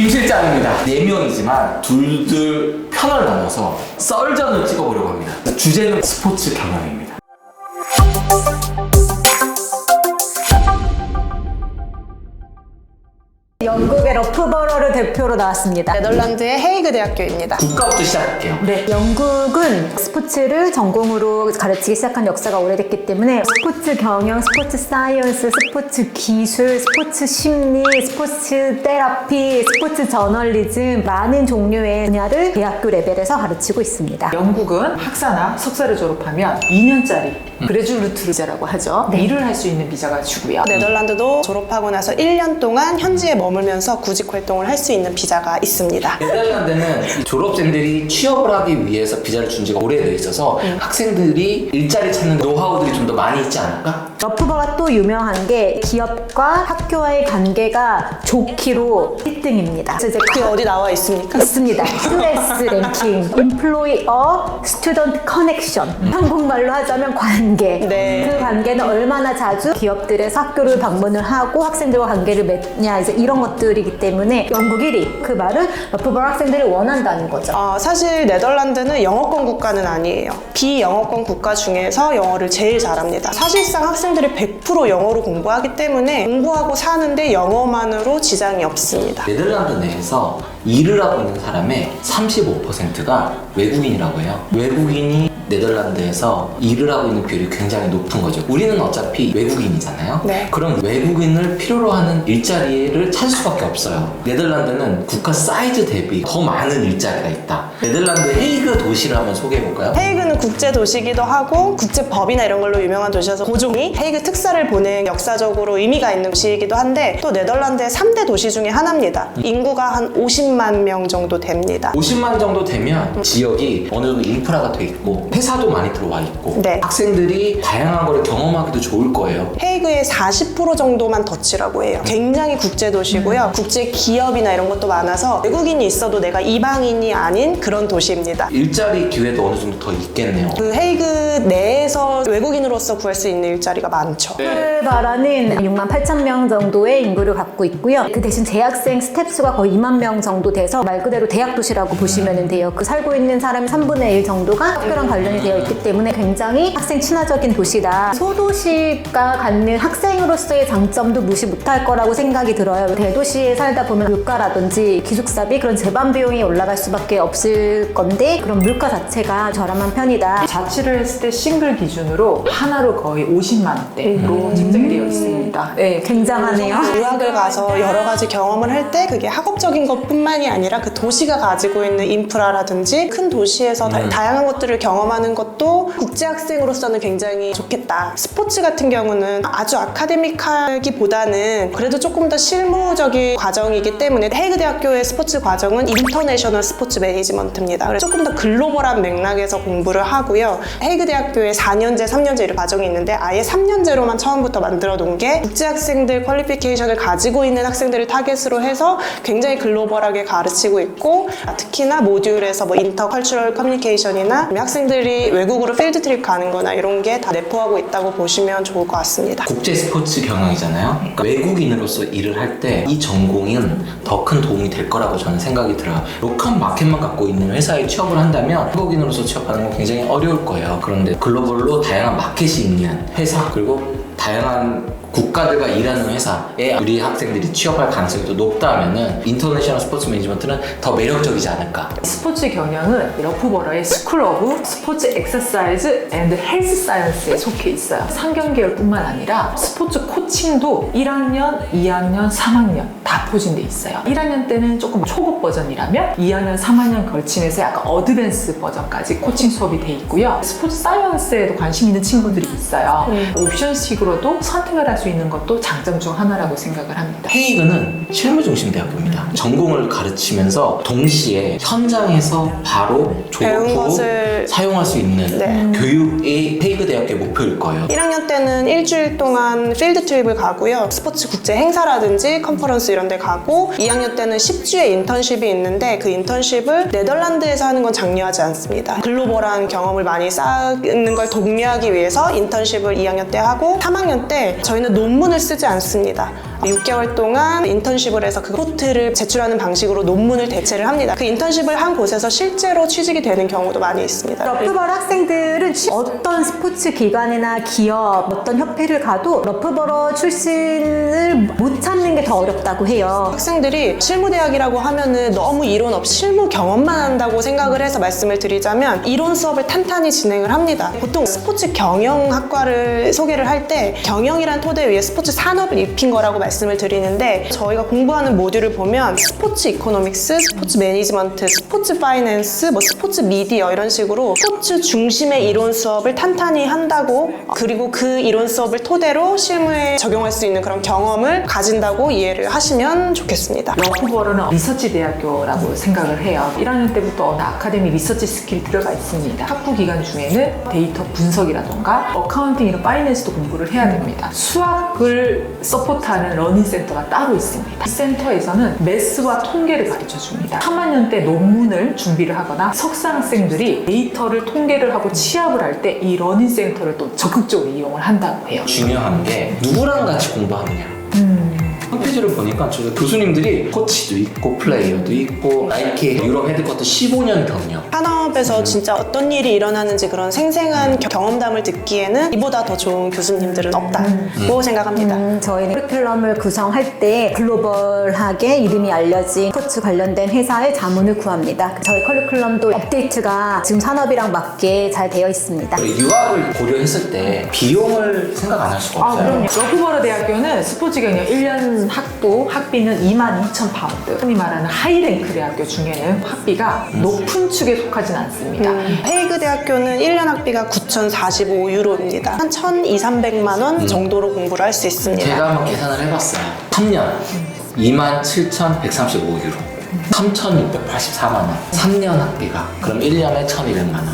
김 실장입니다. 4명이지만 둘둘 편을 나눠서 썰전을 찍어보려고 합니다. 주제는 스포츠 경영입니다. 영국의 러프버러를 대표로 나왔습니다. 네덜란드의 헤이그 대학교입니다. 국가부터 시작할게요. 네, 영국은 스포츠를 전공으로 가르치기 시작한 역사가 오래됐기 때문에 스포츠 경영, 스포츠 사이언스, 스포츠 기술, 스포츠 심리, 스포츠 테라피, 스포츠 저널리즘 많은 종류의 분야를 대학교 레벨에서 가르치고 있습니다. 영국은 학사나 석사를 졸업하면 2년짜리 그래주루트 비자라고 하죠. 일을 할 수 있는 비자가 주고요. 네덜란드도 졸업하고 나서 1년 동안 현지에 머물면서 구직 활동을 할 수 있는 비자가 있습니다. 네덜란드는 졸업생들이 취업을 하기 위해서 비자를 준 지가 오래돼 있어서 학생들이 일자리 찾는 노하우들이 좀 더 많이 있지 않을까? 러프버가 또 유명한 게 기업과 학교와의 관계가 좋기로 1등입니다. 그래서 이제 그게 어디 나와 있습니까? 있습니다. QS 랭킹, Employer Student Connection. 한국말로 하자면 관계. 네. 그 관계는 얼마나 자주 기업들에서 학교를 방문을 하고 학생들과 관계를 맺냐 이제 이런 것들이기 때문에 영국 1위. 그 말은 러프버 학생들을 원한다는 거죠. 사실 네덜란드는 영어권 국가는 아니에요. 비영어권 국가 중에서 영어를 제일 잘합니다. 사실상 학생들이 100% 영어로 공부하기 때문에 공부하고 사는데 영어만으로 지장이 없습니다. 네덜란드 내에서 일을 하고 있는 사람의 35%가 외국인이라고 해요. 외국인이 네덜란드에서 일을 하고 있는 비율이 굉장히 높은 거죠. 우리는 어차피 외국인이잖아요. 네. 그럼 외국인을 필요로 하는 일자리를 찾을 수밖에 없어요. 네덜란드는 국가 사이즈 대비 더 많은 일자리가 있다. 네덜란드 헤이그 도시를 한번 소개해볼까요? 헤이그는 국제 도시이기도 하고 국제법이나 이런 걸로 유명한 도시여서 고종이 헤이그 특사를 보낸 역사적으로 의미가 있는 도시이기도 한데 또 네덜란드의 3대 도시 중에 하나입니다. 인구가 한 50만 명 정도 됩니다. 50만 정도 되면 지역이 어느 정도 인프라가 돼 있고 회사도 많이 들어와 있고 네. 학생들이 다양한 걸 경험하기도 좋을 거예요. 헤이그의 40% 정도만 덧치라고 해요. 굉장히 국제 도시고요. 국제 기업이나 이런 것도 많아서 외국인이 있어도 내가 이방인이 아닌 그런 도시입니다. 일자리 기회도 어느 정도 더 있겠네요. 그 헤이그 내에서 외국인으로서 구할 수 있는 일자리가 많죠. 러프버라는 6만 8천 명 정도의 인구를 갖고 있고요. 그 대신 재학생 스텝 수가 거의 2만 명 정도 돼서 말 그대로 대학 도시라고 보시면 돼요. 그 살고 있는 사람의 3분의 1 정도가 학교랑 관련이 되어 있기 때문에 굉장히 학생 친화적인 도시다. 소도시가 갖는 학생으로서의 장점도 무시 못할 거라고 생각이 들어요. 대도시에 살다 보면 물가라든지 기숙사비 그런 제반 비용이 올라갈 수밖에 없을 건데 그런 물가 자체가 저렴한 편이다. 자취를 했을 때 싱글 기준으로 하나로 거의 50만 원대로 책정이 되어 있습니다. 네, 굉장하네요. 유학을 가서 여러 가지 경험을 할 때 그게 학업적인 것뿐만이 아니라 그 도시가 가지고 있는 인프라라든지 큰 도시에서 다양한 것들을 경험하는 것도 국제 학생으로서는 굉장히 좋겠다. 스포츠 같은 경우는 아주 아카데믹하기보다는 그래도 조금 더 실무적인 과정이기 때문에 헤이그 대학교의 스포츠 과정은 인터내셔널 스포츠 매니지먼트입니다. 그래서 조금 더 글로벌한 맥락에서 공부를 하고요. 헤이그 대학교에 4년제, 3년제 이런 과정이 있는데 아예 3년제로만 처음부터 만들어 놓은 게 국제 학생들 퀄리피케이션을 가지고 있는 학생들을 타겟으로 해서 굉장히 글로벌하게 가르치고 있고 특히나 모듈에서 뭐 인터컬처럴 커뮤니케이션이나 학생들이 외국으로 필드 트립 가는 거나 이런 게 다 내포하고 있다고 보시면 좋을 것 같습니다. 국제 스포츠 경영이잖아요. 그러니까 외국인으로서 일을 할 때 이 전공은 더 큰 도움이 될 거라고 저는 생각이 들어요. 로컬 마켓만 갖고 있는 회사에 취업을 한다면 한국인으로서 취업하는 건 굉장히 어려울 거예요. 그런데 글로벌로 다양한 마켓이 있는 회사 그리고 다양한 국가들과 일하는 회사에 우리 학생들이 취업할 가능성이 더 높다면은 인터내셔널 스포츠 매니지먼트는 더 매력적이지 않을까. 스포츠 경영은 러프버러의 스쿨 오브 스포츠 엑서사이즈 앤드 헬스 사이언스에 속해 있어요. 상경계열뿐만 아니라 스포츠 코칭도 1학년, 2학년, 3학년 다 포진돼 있어요. 1학년 때는 조금 초급 버전이라면 2학년, 3학년 걸치면서 약간 어드밴스 버전까지 코칭 수업이 돼 있고요. 스포츠 사이언스에도 관심 있는 친구들이 있어요. 옵션식으로도 선택을 할 수 있는 것도 장점 중 하나라고 생각을 합니다. 헤이그는 실무 중심 대학교입니다. 전공을 가르치면서 동시에 현장에서 바로 졸업 후 것을 사용할 수 있는 교육이 헤이그 대학교의 목표일 거예요. 1학년 때는 일주일 동안 필드 트립을 가고요. 스포츠 국제 행사라든지 컨퍼런스 이런 데 가고 2학년 때는 10주의 인턴십이 있는데 그 인턴십을 네덜란드에서 하는 건 장려하지 않습니다. 글로벌한 경험을 많이 쌓는 걸 독려하기 위해서 인턴십을 2학년 때 하고 3학년 때 저희는 논문을 쓰지 않습니다. 6개월 동안 인턴십을 해서 그 리포트를 제출하는 방식으로 논문을 대체를 합니다. 그 인턴십을 한 곳에서 실제로 취직이 되는 경우도 많이 있습니다. 러프버러 학생들은 어떤 스포츠 기관이나 기업, 어떤 협회를 가도 러프버러 출신을 못 찾는 게 더 어렵다고 해요. 학생들이 실무대학이라고 하면은 너무 이론 없이 실무 경험만 한다고 생각을 해서 말씀을 드리자면 이론 수업을 탄탄히 진행을 합니다. 보통 스포츠 경영학과를 소개를 할 때 경영이란 토대 위에 스포츠 산업을 입힌 거라고 말씀을 드리는데 저희가 공부하는 모듈을 보면 스포츠 이코노믹스, 스포츠 매니지먼트, 스포츠 파이낸스, 스포츠 미디어 이런 식으로 스포츠 중심의 이론 수업을 탄탄히 한다고 그리고 그 이론 수업을 토대로 실무에 적용할 수 있는 그런 경험을 가진다고 이해를 하시면 좋겠습니다. 러프버러는 리서치 대학교라고 생각을 해요. 1학년 때부터 아카데미 리서치 스킬이 들어가 있습니다. 학부 기간 중에는 데이터 분석이라던가 어카운팅 이런 파이낸스도 공부를 해야 됩니다. 수학을 서포트하는 러닝센터가 따로 있습니다. 이 센터에서는 매스와 통계를 가르쳐 줍니다. 3학년 때 논문을 준비를 하거나 석사 학생들이 데이터를 통계를 하고 취합을 할 때 이 러닝센터를 또 적극적으로 이용을 한다고 해요. 중요한 게 누구랑 같이 공부하느냐. 홈페이지를 보니까 저 교수님들이 코치도 있고 플레이어도 있고 나이키 유럽 헤드쿼터 15년 경력. 산업에서 진짜 어떤 일이 일어나는지 그런 생생한 경험담을 듣기에는 이보다 더 좋은 교수님들은 없다고 생각합니다. 저희는 커리큘럼을 구성할 때 글로벌하게 이름이 알려진 스포츠 관련된 회사의 자문을 구합니다. 저희 커리큘럼도 업데이트가 지금 산업이랑 맞게 잘 되어 있습니다. 유학을 고려했을 때 비용을 생각 안 할 수가 없어요. 그럼요. 러프버러 대학교는 스포츠 경영 1년 학비는 22,000파운드. 흔히 말하는 하이랭크 대학교 중에는 학비가 높은 축에 속하진 않습니다. 헤이그 대학교는 1년 학비가 9,045유로입니다. 한 1,200~1,300만 원 정도로 공부를 할 수 있습니다. 제가 한번 계산을 해봤어요. 3년 27,135유로. 3,684만 원. 3년 학비가. 그럼 1년에 1,200만 원.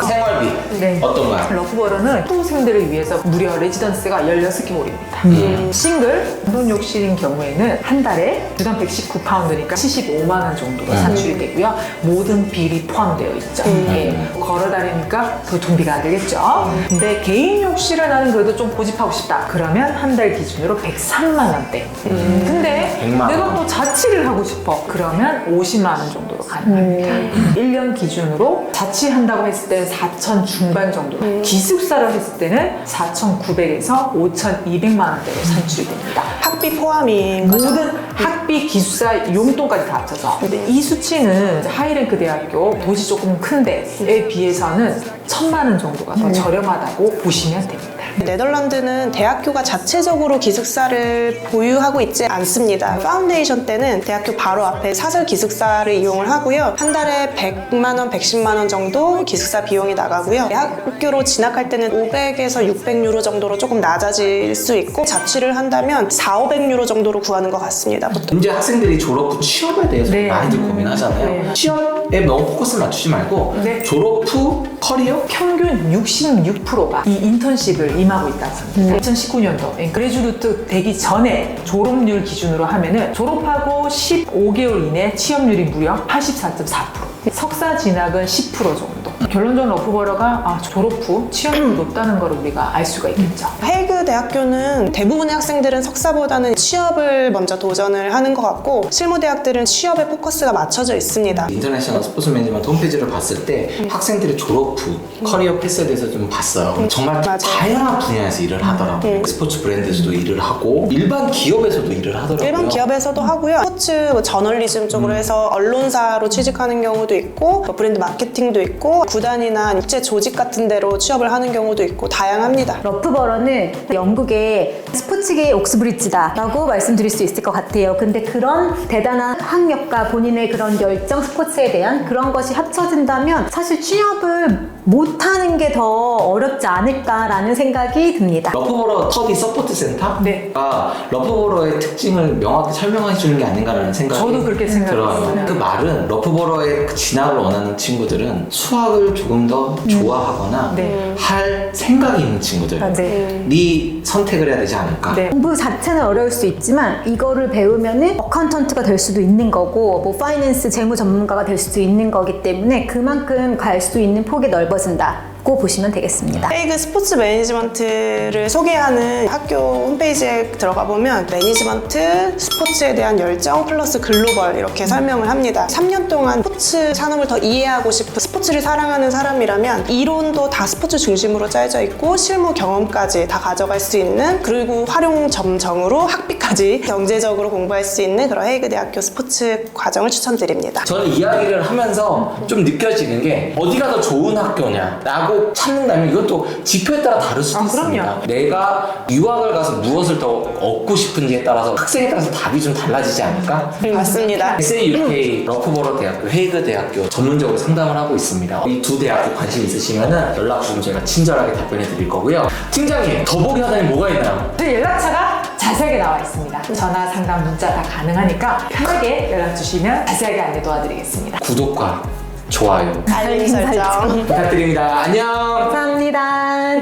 생활비 네. 어떤가요? 러프버러는 학부생들을 위해서 무려 레지던스가 16개월입니다. 싱글 운동욕실인 경우에는 한 달에 주당 119파운드니까 75만 원 정도가 산출이 되고요. 모든 비리 포함되어 있죠. 예. 걸어다니니까 교통비가 안 들겠죠. 근데 개인 욕실을 나는 그래도 좀 고집하고 싶다. 그러면 한 달 기준으로 103만 원대. 근데 100만 원. 내가 또 자취를 하고 싶어. 그러면 50만 원 정도로 가능합니다. 1년 기준으로 자취한다고 했을 때는 4천 중반 정도, 기숙사를 했을 때는 4,900에서 5,200만 원대로 산출이 됩니다. 학비 포함인 거죠. 모든 학비, 기숙사, 용돈까지 다 합쳐서. 근데 이 수치는 하이랭크 대학교, 도시 조금 큰 데에 비해서는 1,000만 원 정도가 더 저렴하다고 보시면 됩니다. 네덜란드는 대학교가 자체적으로 기숙사를 보유하고 있지 않습니다. 파운데이션 때는 대학교 바로 앞에 사설 기숙사를 이용을 하고요. 한 달에 100만 원, 110만 원 정도 기숙사 비용이 나가고요. 대학교로 진학할 때는 500에서 600유로 정도로 조금 낮아질 수 있고 자취를 한다면 400~500유로 정도로 구하는 것 같습니다. 보통. 이제 학생들이 졸업 후 취업에 대해서 네. 많이들 고민하잖아요. 네. 취업에 너무 포커스를 맞추지 말고 네. 졸업 후 커리어? 평균 66%가 이 인턴십을 임하고 있다고 합니다. 2019년도 그레주루트 되기 전에 졸업률 기준으로 하면은 졸업하고 15개월 이내 취업률이 무려 84.4%. 석사 진학은 10% 정도. 결론적으로 러프버러가 졸업 후 취업률이 높다는 걸 우리가 알 수가 있겠죠. 헤이그 대학교는 대부분의 학생들은 석사보다는 취업을 먼저 도전을 하는 것 같고 실무대학들은 취업에 포커스가 맞춰져 있습니다. 인터내셔널 스포츠 매니지먼트 홈페이지를 봤을 때 학생들이 졸업 후 커리어 패스에 대해서 좀 봤어요. 정말 맞아요. 다양한 분야에서 일을 하더라고요. 스포츠 브랜드에서도 일을 하고 일반 기업에서도 일을 하더라고요. 일반 기업에서도 하고요. 스포츠 저널리즘 쪽으로 해서 언론사로 취직하는 경우도 있고 브랜드 마케팅도 있고 구단이나 국제 조직 같은 데로 취업을 하는 경우도 있고 다양합니다. 러프버러는 영국의 스포츠계의 옥스브리지다라고 말씀드릴 수 있을 것 같아요. 근데 그런 대단한 학력과 본인의 그런 열정 스포츠에 대한 그런 것이 합쳐진다면 사실 취업을 못하는 게 더 어렵지 않을까라는 생각이 듭니다. 러프버러 터디 서포트 센터가 네. 러프버러의 특징을 명확히 설명해 주는 게 아닌가라는 생각이 저도 그렇게 생각했어요. 들어요. 그 말은 러프버러의 진학을 원하는 친구들은 수학을 조금 더 좋아하거나 네. 할 생각이 있는 친구들. 네 선택을 해야 되지 않을까. 네. 공부 자체는 어려울 수 있지만 이거를 배우면은 어카운턴트가 될 수도 있는 거고 뭐 파이낸스 재무 전문가가 될 수도 있는 거기 때문에 그만큼 갈 수 있는 폭이 넓어진다. 갖고 보시면 되겠습니다. 헤이그 스포츠 매니지먼트를 소개하는 학교 홈페이지에 들어가 보면 매니지먼트, 스포츠에 대한 열정 플러스 글로벌 이렇게 설명을 합니다. 3년 동안 스포츠 산업을 더 이해하고 싶은 스포츠를 사랑하는 사람이라면 이론도 다 스포츠 중심으로 짜여져 있고 실무 경험까지 다 가져갈 수 있는, 그리고 활용 점정으로 학비까지 경제적으로 공부할 수 있는 그런 헤이그 대학교 스포츠 과정을 추천드립니다. 저는 이야기를 하면서 좀 느껴지는 게 어디가 더 좋은 학교냐라고 찾는다면 이것도 지표에 따라 다를 수도 있습니다. 그럼요. 내가 유학을 가서 무엇을 더 얻고 싶은지에 따라서 학생에 따라서 답이 좀 달라지지 않을까? 맞습니다. SAUK 러프버러 대학교, 헤이그 대학교 전문적으로 상담을 하고 있습니다. 이 두 대학교 관심 있으시면 연락 주시면 저희가 친절하게 답변해 드릴 거고요. 팀장님, 더보기 하다니 뭐가 있나요? 저희 연락처가 자세하게 나와 있습니다. 전화, 상담, 문자 다 가능하니까 편하게 연락 주시면 자세하게 안내 도와드리겠습니다. 구독과 좋아요 알림 설정. 부탁드립니다. 안녕. 감사합니다.